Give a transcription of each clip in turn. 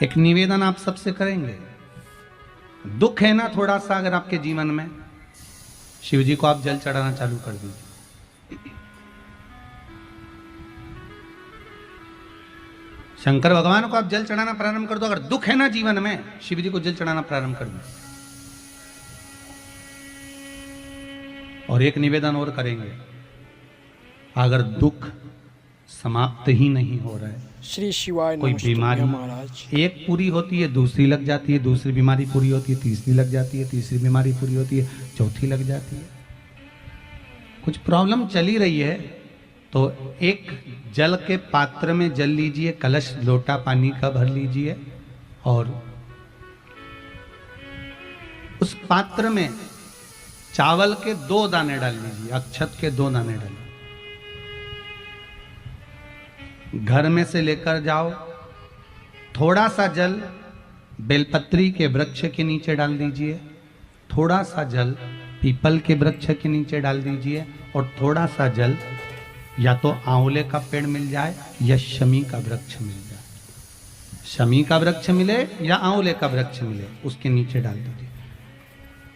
एक निवेदन आप सबसे करेंगे, दुख है ना थोड़ा सा अगर आपके जीवन में, शिव जी को आप जल चढ़ाना चालू कर दीजिए। शंकर भगवान को आप जल चढ़ाना प्रारंभ कर दो। अगर दुख है ना जीवन में, शिव जी को जल चढ़ाना प्रारंभ कर दो। और एक निवेदन और करेंगे, अगर दुख समाप्त ही नहीं हो रहा है, श्री शिवाय कोई बीमारी महाराज एक पूरी होती है, दूसरी लग जाती है, दूसरी बीमारी पूरी होती है, तीसरी लग जाती है, तीसरी बीमारी पूरी होती है, चौथी लग जाती है, कुछ प्रॉब्लम चली रही है, तो एक जल के पात्र में जल लीजिए, कलश लोटा पानी का भर लीजिए और उस पात्र में चावल के 2 दाने डाल लीजिए, अक्षत के 2 दाने डालिए। घर में से लेकर जाओ, थोड़ा सा जल बेलपत्री के वृक्ष के नीचे डाल दीजिए, थोड़ा सा जल पीपल के वृक्ष के नीचे डाल दीजिए और थोड़ा सा जल या तो आंवले का पेड़ मिल जाए या शमी का वृक्ष मिल जाए, शमी का वृक्ष मिले या आंवले का वृक्ष मिले, उसके नीचे डाल दीजिए।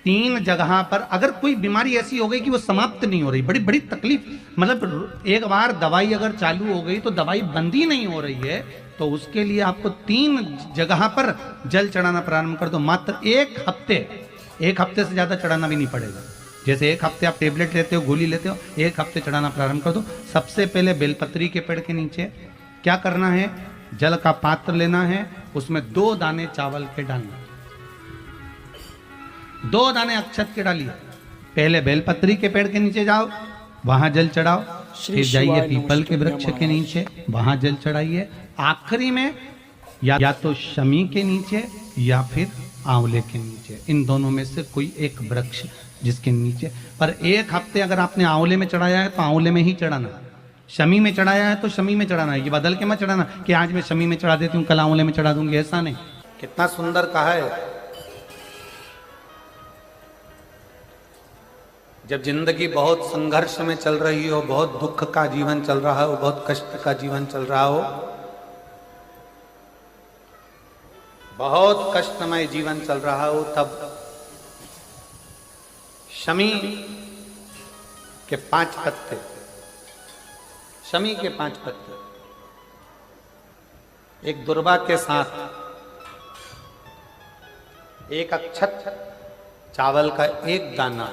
3 जगह पर अगर कोई बीमारी ऐसी हो गई कि वो समाप्त नहीं हो रही, बड़ी बड़ी तकलीफ, मतलब एक बार दवाई अगर चालू हो गई तो दवाई बंद ही नहीं हो रही है, तो उसके लिए आपको 3 जगह पर जल चढ़ाना प्रारंभ कर दो। मात्र 1 हफ्ते से ज्यादा चढ़ाना भी नहीं पड़ेगा। जैसे 1 हफ्ते आप टेबलेट लेते हो, गोली लेते हो, 1 हफ्ते चढ़ाना प्रारंभ कर दो। सबसे पहले बेलपत्री के पेड़ के नीचे क्या करना है, जल का पात्र लेना है, उसमें 2 दाने चावल के डालना, 2 दाने अक्षत के डालिए। पहले बेलपत्री के पेड़ के नीचे जाओ, वहां जल चढ़ाओ, फिर जाइए पीपल के वृक्ष के नीचे, वहां जल चढ़ाइए। आखिरी में या तो शमी के नीचे या फिर आंवले के नीचे, इन दोनों में से कोई एक वृक्ष जिसके नीचे। पर 1 हफ्ते अगर आपने आंवले में चढ़ाया है तो आंवले में ही चढ़ाना, शमी में चढ़ाया है तो शमी में चढ़ाना है। ये बदल के मत चढ़ाना कि आज मैं शमी में चढ़ा देती हूँ, कल आंवले में चढ़ा दूंगी, ऐसा नहीं। कितना सुंदर कहा है, जब जिंदगी बहुत संघर्ष में चल रही हो, बहुत दुख का जीवन चल रहा हो, बहुत कष्ट का जीवन चल रहा हो, बहुत कष्टमय जीवन चल रहा हो, तब शमी के 5 पत्ते, शमी के 5 पत्ते, एक दुर्वा के साथ, एक अक्षत चावल का 1 दाना,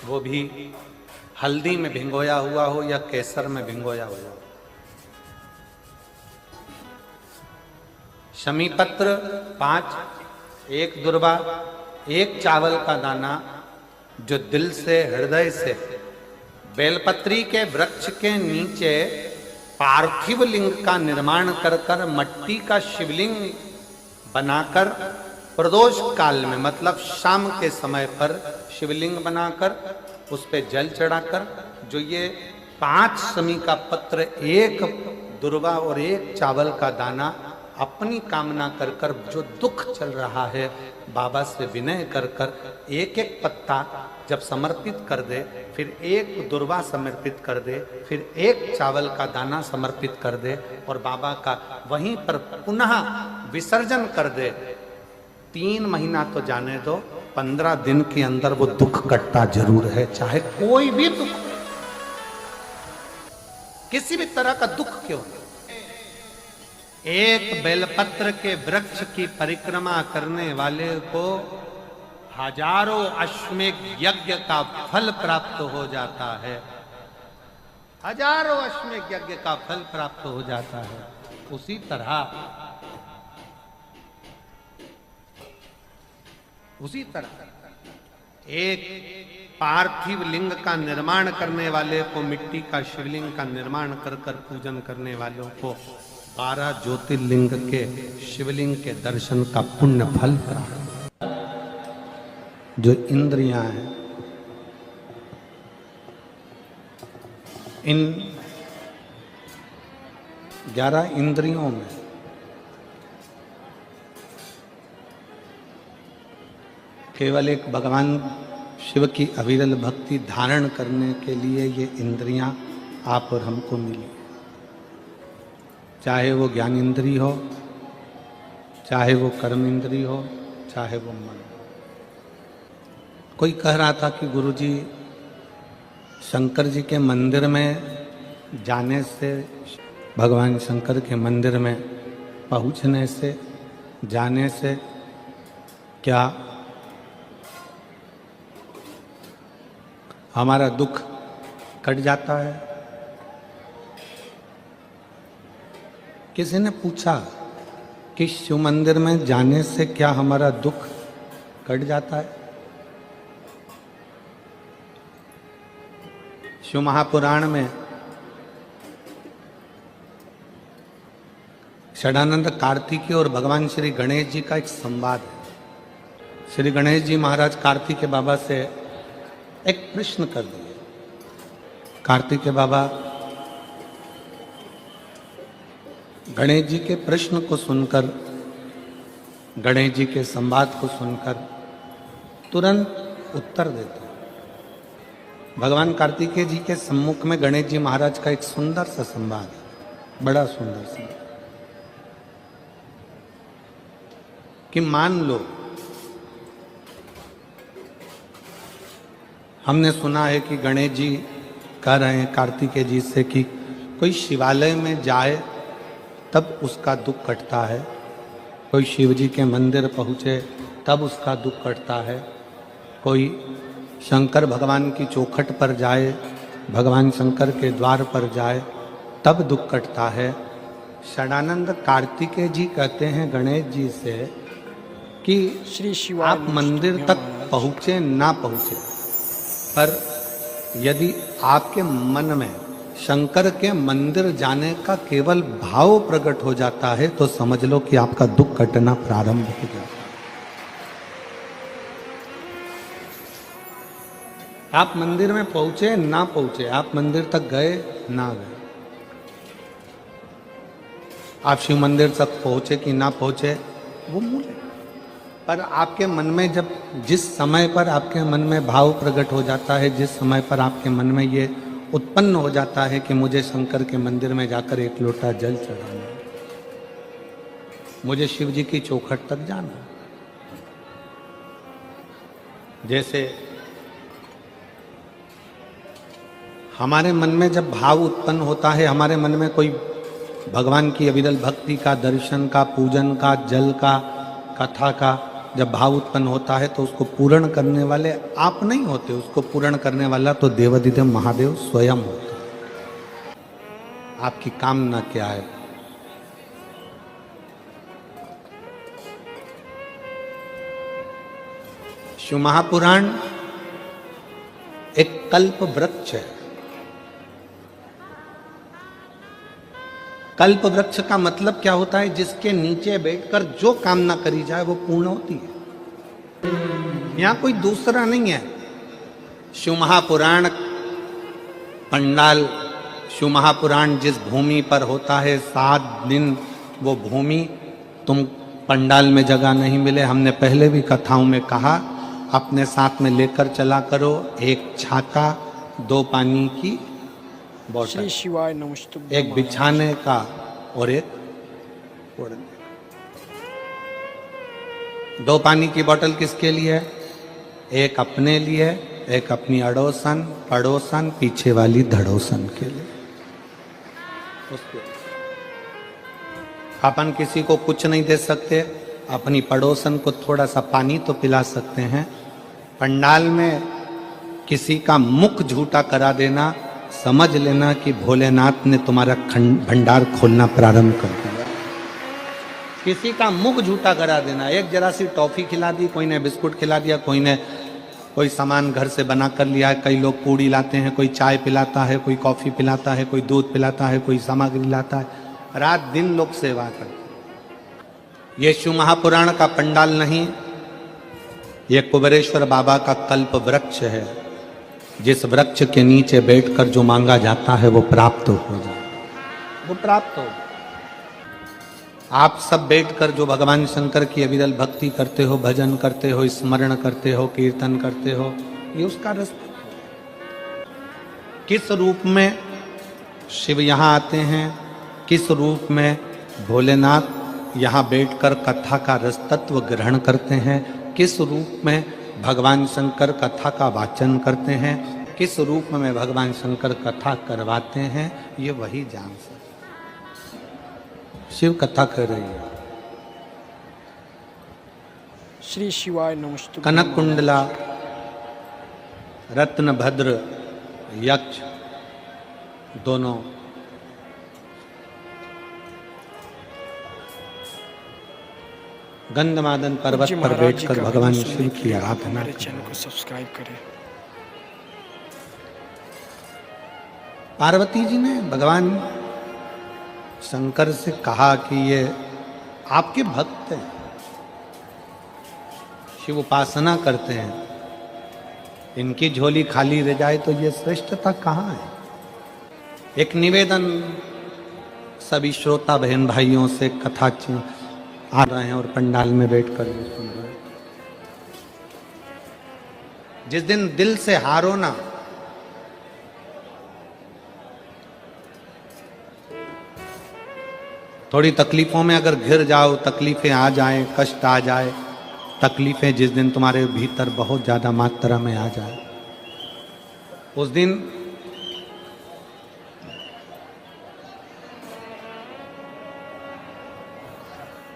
वो भी हल्दी में भिंगोया हुआ हो या केसर में भिंगोया हुआ हो, शमी पत्र 5, 1 दुर्वा, 1 चावल का दाना, जो दिल से हृदय से बेलपत्री के वृक्ष के नीचे पार्थिव लिंग का निर्माण कर कर मट्टी का शिवलिंग बनाकर प्रदोष काल में, मतलब शाम के समय पर शिवलिंग बनाकर उस पे जल चढ़ाकर, जो ये 5 शमी का पत्र, 1 दुर्वा और 1 चावल का दाना, अपनी कामना कर कर, जो दुख चल रहा है, बाबा से विनय कर कर 1-1 पत्ता जब समर्पित कर दे, फिर 1 दुर्वा समर्पित कर दे, फिर 1 चावल का दाना समर्पित कर दे और बाबा का वहीं पर पुनः विसर्जन कर दे। 3 महीना तो जाने दो, 15 दिन के अंदर वो दुख कटता जरूर है, चाहे कोई भी दुख, किसी भी तरह का दुख क्यों हो। 1 बेलपत्र के वृक्ष की परिक्रमा करने वाले को हजारों अश्वमेध यज्ञ का फल प्राप्त हो जाता है, हजारों अश्वमेध यज्ञ का फल प्राप्त हो जाता है। उसी तरह एक पार्थिव लिंग का निर्माण करने वाले को, मिट्टी का शिवलिंग का निर्माण कर कर पूजन करने वालों को 12 ज्योतिर्लिंग के शिवलिंग के दर्शन का पुण्य फल प्राप्त। जो इंद्रियां हैं, इन 11 इंद्रियों में केवल एक भगवान शिव की अविरल भक्ति धारण करने के लिए ये इंद्रियां आप और हमको मिली, चाहे वो ज्ञान इंद्री हो, चाहे वो कर्म इंद्री हो, चाहे वो मन। कोई कह रहा था कि गुरुजी, शंकर जी के मंदिर में जाने से, भगवान शंकर के मंदिर में पहुंचने से, जाने से क्या हमारा दुख कट जाता है? किसी ने पूछा कि शिव मंदिर में जाने से क्या हमारा दुख कट जाता है? शिव महापुराण में षडानंद कार्तिकेय और भगवान श्री गणेश जी का एक संवाद है। श्री गणेश जी महाराज कार्तिकेय बाबा से एक प्रश्न कर दिए। कार्तिकेय बाबा गणेश जी के प्रश्न को सुनकर, गणेश जी के संवाद को सुनकर तुरंत उत्तर देते हैं। भगवान कार्तिकेय जी के सम्मुख में गणेश जी महाराज का एक सुंदर सा संवाद है, बड़ा सुंदर संवाद, कि मान लो हमने सुना है कि गणेश जी कह रहे हैं कार्तिकेय जी से कि कोई शिवालय में जाए तब उसका दुख कटता है, कोई शिव जी के मंदिर पहुँचे तब उसका दुख कटता है, कोई शंकर भगवान की चौखट पर जाए, भगवान शंकर के द्वार पर जाए तब दुख कटता है। षडानंद कार्तिकेय जी कहते हैं गणेश जी से कि श्री शिव आप मंदिर तक पहुँचे ना पहुँचे, पर यदि आपके मन में शंकर के मंदिर जाने का केवल भाव प्रकट हो जाता है तो समझ लो कि आपका दुख कटना प्रारंभ हो जाता है। आप मंदिर में पहुंचे ना पहुंचे, आप मंदिर तक गए ना गए, आप शिव मंदिर तक पहुंचे कि ना पहुंचे वो मूल है, पर आपके मन में जब जिस समय पर आपके मन में भाव प्रकट हो जाता है, जिस समय पर आपके मन में ये उत्पन्न हो जाता है कि मुझे शंकर के मंदिर में जाकर एक लोटा जल चढ़ाना, मुझे शिव जी की चौखट तक जाना, जैसे हमारे मन में जब भाव उत्पन्न होता है, हमारे मन में कोई भगवान की अविरल भक्ति का, दर्शन का, पूजन का, जल का, कथा का जब भाव उत्पन्न होता है तो उसको पूर्ण करने वाले आप नहीं होते, उसको पूर्ण करने वाला तो देवाधिदेव महादेव स्वयं होता है। आपकी कामना क्या है? शिव महापुराण एक कल्प वृक्ष है। कल्प वृक्ष का मतलब क्या होता है? जिसके नीचे बैठकर जो कामना करी जाए वो पूर्ण होती है। यहां कोई दूसरा नहीं है। शिव महापुराण पंडाल, शिव महापुराण जिस भूमि पर होता है 7 दिन वो भूमि तुम पंडाल में जगह नहीं मिले, हमने पहले भी कथाओं में कहा, अपने साथ में लेकर चला करो एक छाता, 2 पानी की बोतल, शिवाय नमस्तुभ्यं, एक बिछाने का और एक ओढ़ने। 2 पानी की बोतल किसके लिए? एक अपने लिए, एक अपनी अड़ोसन पड़ोसन पीछे वाली धड़ोसन के लिए। उसके अपन किसी को कुछ नहीं दे सकते, अपनी पड़ोसन को थोड़ा सा पानी तो पिला सकते हैं। पंडाल में किसी का मुख झूठा करा देना, समझ लेना कि भोलेनाथ ने तुम्हारा भंडार खोलना प्रारंभ कर दिया। किसी का मुख झूठा करा देना, एक जरा सी टॉफी खिला दी, कोई ने बिस्कुट खिला दिया, कोई ने कोई सामान घर से बना कर लिया, कई लोग पूड़ी लाते हैं, कोई चाय पिलाता है, कोई कॉफी पिलाता है, कोई दूध पिलाता है, कोई सामग्री लाता है, रात दिन लोग सेवा करते। ये शिव महापुराण का पंडाल नहीं, ये कुबेरेश्वर बाबा का कल्प वृक्ष है, जिस वृक्ष के नीचे बैठकर जो मांगा जाता है वो प्राप्त हो जाए, वो प्राप्त हो। आप सब बैठकर जो भगवान शंकर की अविरल भक्ति करते हो, भजन करते हो, स्मरण करते हो, कीर्तन करते हो, ये उसका रास्ता। किस रूप में शिव यहाँ आते हैं, किस रूप में भोलेनाथ यहाँ बैठकर कथा का रस तत्व ग्रहण करते हैं, किस रूप में भगवान शंकर कथा का वाचन करते हैं, किस रूप में भगवान शंकर कथा करवाते हैं, ये वही जान सकते। शिव कथा कर रही है। श्री शिवाय नमस्तुभ्यं। कनक कुंडला, रत्न भद्र, यक्ष दोनों गंधमादन पर्वत पूज्य पर महाराज जी बैठकर का भगवान भजन शिव सुनने की के लिए आप आराधना हमारे करें। चैनल को सब्सक्राइब करें। पार्वती जी ने भगवान शंकर से कहा कि ये आपके भक्त हैं, शिव उपासना करते हैं, इनकी झोली खाली रह जाए तो ये श्रेष्ठता कहाँ है। एक निवेदन सभी श्रोता बहन भाइयों से कथा आ रहे हैं और पंडाल में बैठकर ये सुन रहे हैं। जिस दिन दिल से हारो ना, थोड़ी तकलीफों में अगर घिर जाओ, तकलीफें आ जाएं, कष्ट आ जाए, तकलीफें जिस दिन तुम्हारे भीतर बहुत ज्यादा मात्रा में आ जाए, उस दिन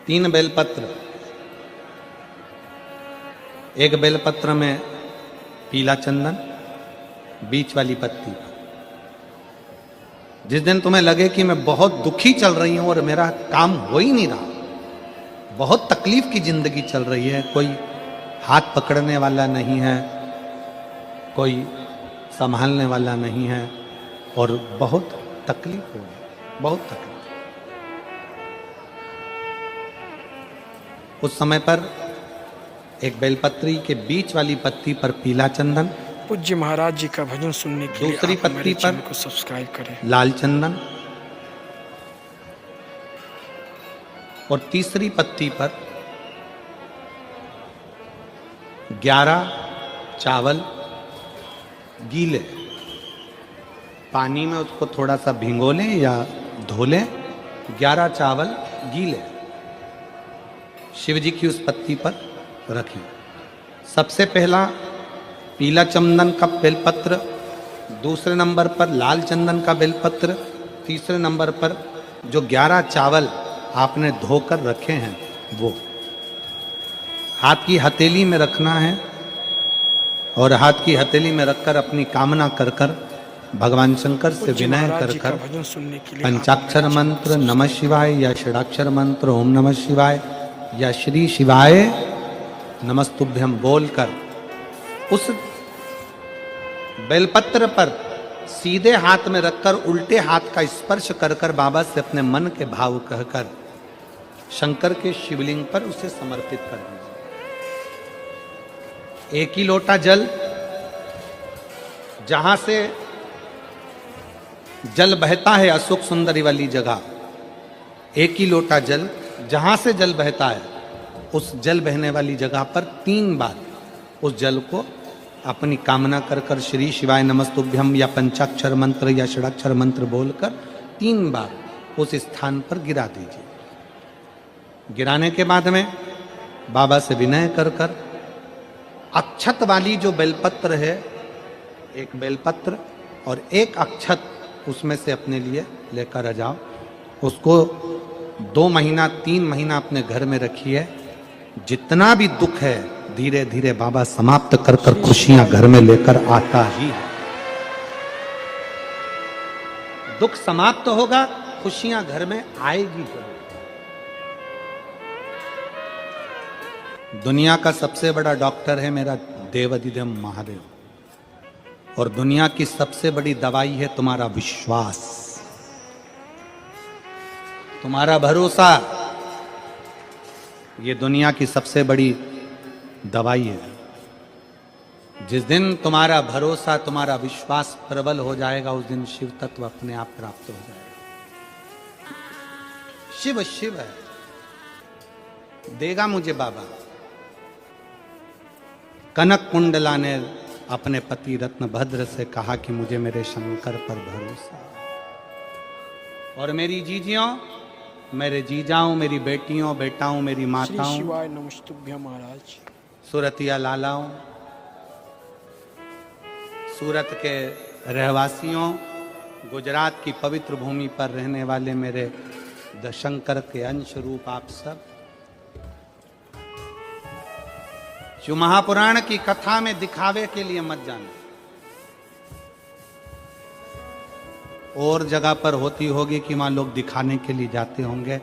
तीन बेलपत्र, एक बेलपत्र में पीला चंदन, बीच वाली पत्ती। जिस दिन तुम्हें लगे कि मैं बहुत दुखी चल रही हूं और मेरा काम हो ही नहीं रहा, बहुत तकलीफ की जिंदगी चल रही है, कोई हाथ पकड़ने वाला नहीं है, कोई संभालने वाला नहीं है और बहुत तकलीफ हो रही, बहुत तकलीफ। उस समय पर एक बेलपत्री के बीच वाली पत्ती पर पीला चंदन, पूज्य महाराज जी का भजन सुनने के लिए दूसरी आप हमारे पत्ती पर चैनल को सब्सक्राइब करें। लाल चंदन और तीसरी पत्ती पर 11 चावल गीले, पानी में उसको थोड़ा सा भिगो लें या धो लें, 11 चावल गीले शिव जी की उस पत्ती पर रखें। सबसे पहला पीला चंदन का बेलपत्र, दूसरे नंबर पर लाल चंदन का बेलपत्र, तीसरे नंबर पर जो 11 चावल आपने धोकर रखे हैं वो हाथ की हथेली में रखना है और हाथ की हथेली में रखकर अपनी कामना कर कर भगवान शंकर से पूज्य विनय महाराज कर जी का कर भजन सुनने के लिए पंचाक्षर आप हमारे मंत्र नमः शिवाय या षडाक्षर मंत्र ओम नमः शिवाय या श्री शिवाय नमस्तुभ्यम बोलकर उस बेलपत्र पर सीधे हाथ में रखकर उल्टे हाथ का स्पर्श कर कर बाबा से अपने मन के भाव कहकर शंकर के शिवलिंग पर उसे समर्पित कर दीजिए। एक ही लोटा जल, जहां से जल बहता है अशोक सुंदरी वाली जगह, एक ही लोटा जल जहां से जल बहता है उस जल बहने वाली जगह पर 3 बार उस जल को अपनी कामना कर कर श्री शिवाय नमस्तुभ्यम या पंचाक्षर मंत्र या षडाक्षर मंत्र बोलकर 3 बार उस स्थान पर गिरा दीजिए। गिराने के बाद में बाबा से विनय कर कर अक्षत वाली जो बेलपत्र है, एक बेलपत्र और एक अक्षत उसमें से अपने लिए लेकर आ जाओ। उसको 2 महीना 3 महीना अपने घर में रखिए। जितना भी दुख है धीरे धीरे बाबा समाप्त कर कर खुशियां घर में लेकर आता ही है। दुख समाप्त होगा, खुशियां घर में आएगी जरूर। दुनिया का सबसे बड़ा डॉक्टर है मेरा देवाधिदेव महादेव, और दुनिया की सबसे बड़ी दवाई है तुम्हारा विश्वास, तुम्हारा भरोसा। ये दुनिया की सबसे बड़ी दवाई है। जिस दिन तुम्हारा भरोसा, तुम्हारा विश्वास प्रबल हो जाएगा, उस दिन शिव तत्व अपने आप प्राप्त हो जाएगा। शिव शिव है, देगा मुझे बाबा। कनक कुंडला ने अपने पति रत्नभद्र से कहा कि मुझे मेरे शंकर पर भरोसा, और मेरी जीजियों मेरे जीजाओं, मेरी बेटियों, बेटाओं, मेरी श्री माताओं, शिवाय नमस्तुभ्यं महाराज। सूरतिया लालाओं, सूरत के रहवासियों, गुजरात की पवित्र भूमि पर रहने वाले मेरे दशंकर के अंश रूप आप सब, जो महापुराण की कथा में दिखावे के लिए मत जाना। और जगह पर होती होगी कि वहां लोग दिखाने के लिए जाते होंगे।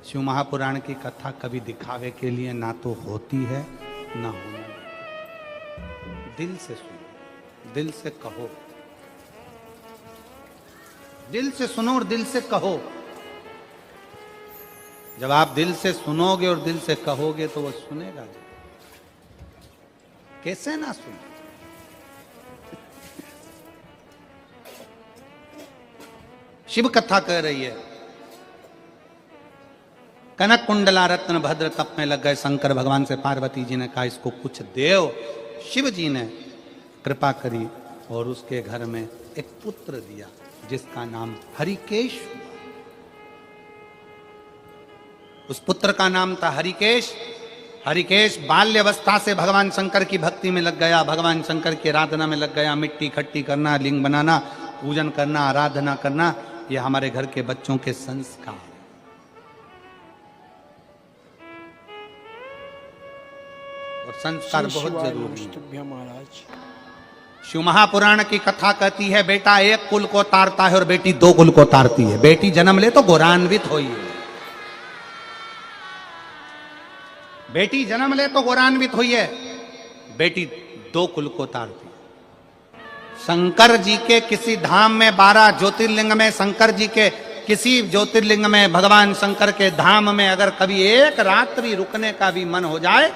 शिव महापुराण की कथा कभी दिखावे के लिए ना तो होती है ना होना। दिल से सुनो, दिल से कहो, दिल से सुनो और दिल से कहो। जब आप दिल से सुनोगे और दिल से कहोगे तो वो सुनेगा। कैसे ना सुने? शिव कथा कह रही है, कनक कुंडला रत्न भद्र तप में लग गए शंकर भगवान से पार्वती जी ने कहा इसको कुछ देव। शिव जी ने कृपा करी और उसके घर में एक पुत्र दिया जिसका नाम हरिकेश। उस पुत्र का नाम था हरिकेश। हरिकेश बाल्यावस्था से भगवान शंकर की भक्ति में लग गया, भगवान शंकर की आराधना में लग गया। मिट्टी इकट्ठी करना, लिंग बनाना, पूजन करना, आराधना करना, ये हमारे घर के बच्चों के संस्कार। और संस्कार श्री बहुत शिवाय जरूरी है। नमस्तुभ्यं महाराज। शिव महापुराण की कथा कहती है बेटा एक कुल को तारता है और बेटी दो कुल को तारती है। बेटी जन्म ले तो गौरान्वित होई है। बेटी जन्म ले तो गौरान्वित हुई है, बेटी दो कुल को तारती है। शंकर जी के किसी धाम में 12 ज्योतिर्लिंग में, शंकर जी के किसी ज्योतिर्लिंग में, भगवान शंकर के धाम में अगर कभी एक रात्रि रुकने का भी मन हो जाए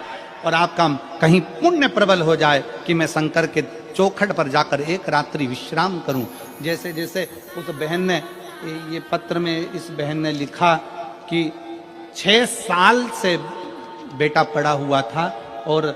और आपका कहीं पुण्य प्रबल हो जाए कि मैं शंकर के चौखट पर जाकर एक रात्रि विश्राम करूं। जैसे जैसे उस बहन ने ये पत्र में इस बहन ने लिखा कि 6 साल से बेटा पड़ा हुआ था और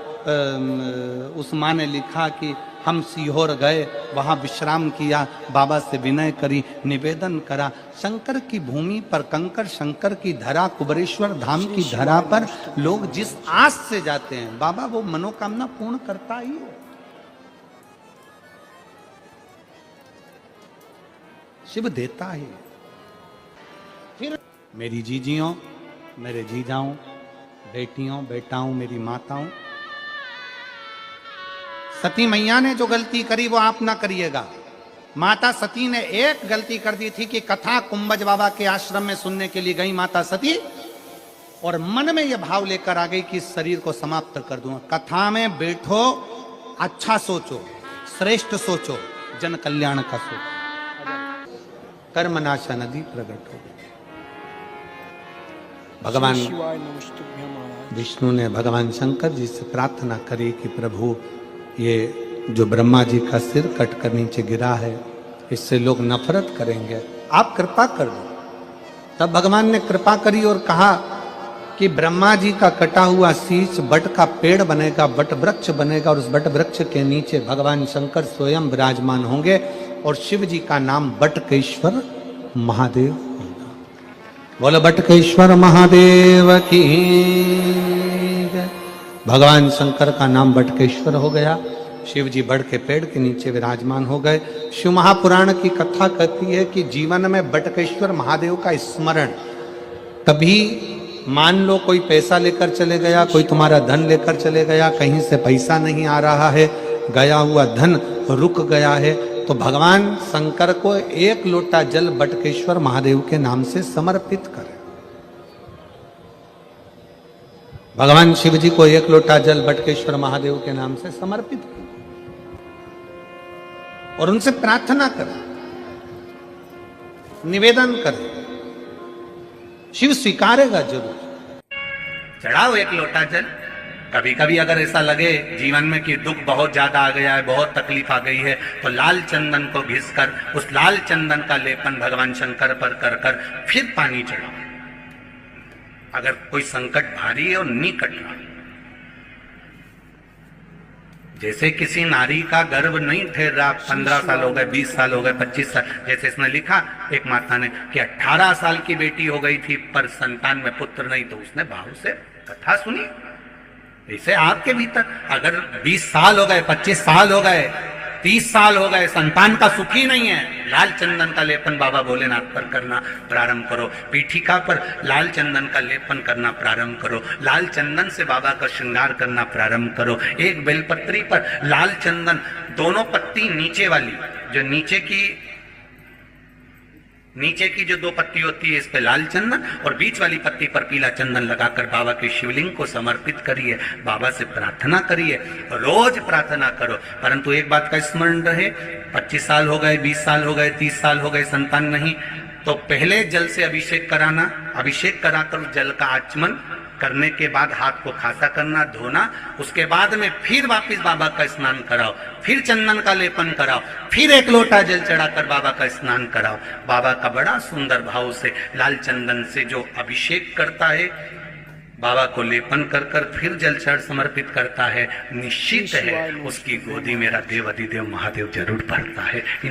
उस माँ ने लिखा कि हम सीहोर गए, वहाँ विश्राम किया, बाबा से विनय करी, निवेदन करा। शंकर की भूमि पर, कंकर शंकर की धरा, कुबरेश्वर धाम की धरा पर लोग जिस आस से जाते हैं बाबा वो मनोकामना पूर्ण करता ही है। शिव देता ही। फिर मेरी जीजियों, मेरे जीजाओं, बेटियों, बेटाओं, मेरी माताओं, सती मैया ने जो गलती करी वो आप ना करिएगा। माता सती ने एक गलती कर दी थी कि कथा कुंभज बाबा के आश्रम में सुनने के लिए गई माता सती और मन में यह भाव लेकर आ गई कि इस शरीर को समाप्त कर दूंगा। कथा में बैठो, अच्छा सोचो, श्रेष्ठ सोचो, जन कल्याण का सोचो। कर्मनाशा नदी प्रकट हो गई। भगवान श्री शिवाय नमस्तुभ्यं महाराज। विष्णु ने भगवान शंकर जी से प्रार्थना करी कि प्रभु ये जो ब्रह्मा जी का सिर कट कर नीचे गिरा है इससे लोग नफरत करेंगे, आप कृपा कर दो। तब भगवान ने कृपा करी और कहा कि ब्रह्मा जी का कटा हुआ शीश बट का पेड़ बनेगा, बट वृक्ष बनेगा और उस बट वृक्ष के नीचे भगवान शंकर स्वयं विराजमान होंगे और शिव जी का नाम बटकेश्वर महादेव होगा। बोलो बटकेश्वर महादेव की। भगवान शंकर का नाम बटकेश्वर हो गया। शिव जी बड़ के पेड़ के नीचे विराजमान हो गए। शिव महापुराण की कथा कहती है कि जीवन में बटकेश्वर महादेव का स्मरण, कभी मान लो कोई पैसा लेकर चले गया, कोई तुम्हारा धन लेकर चले गया, कहीं से पैसा नहीं आ रहा है, गया हुआ धन रुक गया है, तो भगवान शंकर को एक लोटा जल बटकेश्वर महादेव के नाम से समर्पित करें। भगवान शिव जी को एक लोटा जल बटकेश्वर महादेव के नाम से समर्पित करें और उनसे प्रार्थना करें, निवेदन करें, शिव स्वीकारेगा जरूर। चढ़ाओ एक लोटा जल। कभी कभी अगर ऐसा लगे जीवन में कि दुख बहुत ज्यादा आ गया है, बहुत तकलीफ आ गई है, तो लाल चंदन को घिसकर उस लाल चंदन का लेपन भगवान शंकर पर कर फिर पानी चढ़ाओ। अगर कोई संकट भारी है और नहीं कट रहा, जैसे किसी नारी का गर्भ नहीं ठहर रहा, 15 साल हो गए, 20 साल हो गए, 25 साल, जैसे इसने लिखा एक माता ने कि 18 साल की बेटी हो गई थी पर संतान में पुत्र नहीं, तो उसने भाव से कथा सुनी। ऐसे आपके भीतर अगर 20 साल हो गए, 25 साल हो गए, 30 साल हो गए, संतान का सुख ही नहीं है, लाल चंदन का लेपन बाबा भोलेनाथ पर करना प्रारंभ करो। पीठिका पर लाल चंदन का लेपन करना प्रारंभ करो। लाल चंदन से बाबा का श्रृंगार करना प्रारंभ करो। एक बेलपत्री पर लाल चंदन, दोनों पत्ती नीचे वाली, जो नीचे की जो 2 पत्ती होती है, इस पे लाल चंदन और बीच वाली पत्ती पर पीला चंदन लगाकर बाबा के शिवलिंग को समर्पित करिए। बाबा से प्रार्थना करिए, रोज प्रार्थना करो। परंतु एक बात का स्मरण रहे, 25 साल हो गए, 20 साल हो गए, 30 साल हो गए, संतान नहीं, तो पहले जल से अभिषेक कराना। अभिषेक कराकर जल का आचमन करने के बाद हाथ को खासा करना, धोना। उसके बाद में फिर वापस बाबा का स्नान कराओ, फिर चंदन का लेपन कराओ, फिर 1 लोटा जल चढ़ाकर बाबा का स्नान कराओ। बाबा का बड़ा सुंदर भाव से लाल चंदन से जो अभिषेक करता है, बाबा को लेपन कर कर फिर जल चढ़ समर्पित करता है, निश्चित है उसकी गोदी मेरा देव अधिदेव महादेव जरूर भरता है। ये